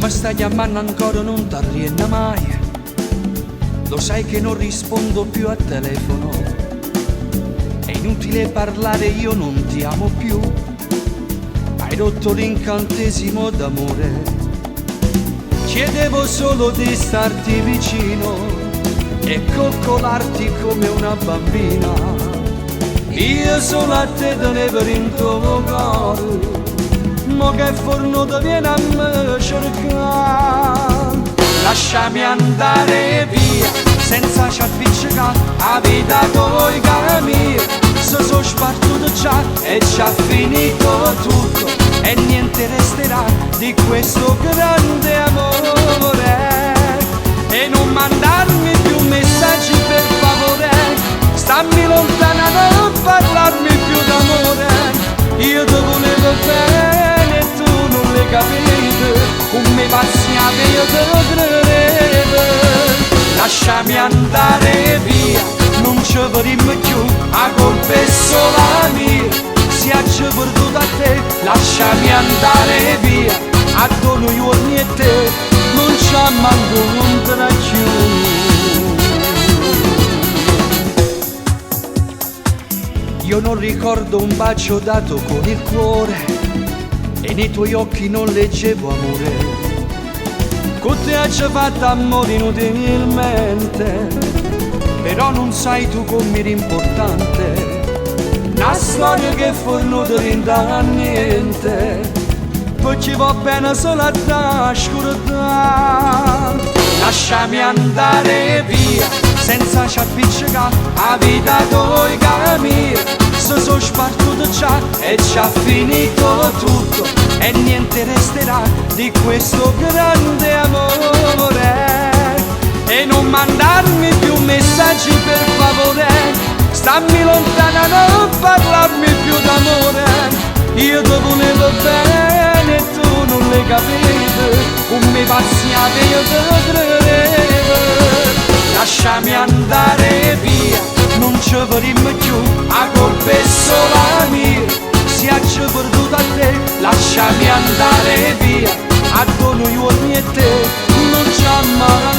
mi stai chiamando ancora, non ti arriena mai. Lo sai che non rispondo più al telefono. È inutile parlare, io non ti amo più. Hai rotto l'incantesimo d'amore. Chiedevo solo di starti vicino e coccolarti come una bambina. Io solo a te tenevo in tuo cuore. Mo che forno ti viene a me cercare. Lasciami andare via senza ci appiccicare. La vita coi cammini se sono spartuto già e ci ha finito tutto e niente resterà di questo grande amore. E non mandarmi più messaggi per favore, stammi lontana, non parlarmi più d'amore. Io ti volevo bene e tu non l'hai capito, come passiamo io te credevo. Lasciami andare via, non ci vedremo più, la colpa è solo mia. Se ci ho perduto a te, lasciami andare via, a dono io e te, non ci manco non te la più. Io non ricordo un bacio dato con il cuore e nei tuoi occhi non leggevo amore. Con te hai fatto amore inutilmente, però non sai tu come era importante. Una storia che forno ti rinda a niente, poi ci va bene solo a te scurtà. Lasciami andare via senza ci appiccicare, la vita coi cammini se sono spartuto già e ci ha finito tutto e niente resterà di questo grande amore. E non mandarmi più messaggi per favore, stammi lontana, non parlarmi più d'amore. Io ti volevo bene e tu non l'hai capito, come passiate io te credevo. Lasciami andare via, non ci vedremo più, la colpa è solo mia. Se ci ho perduto a te, lasciami andare via, a dono io e te, non ci amano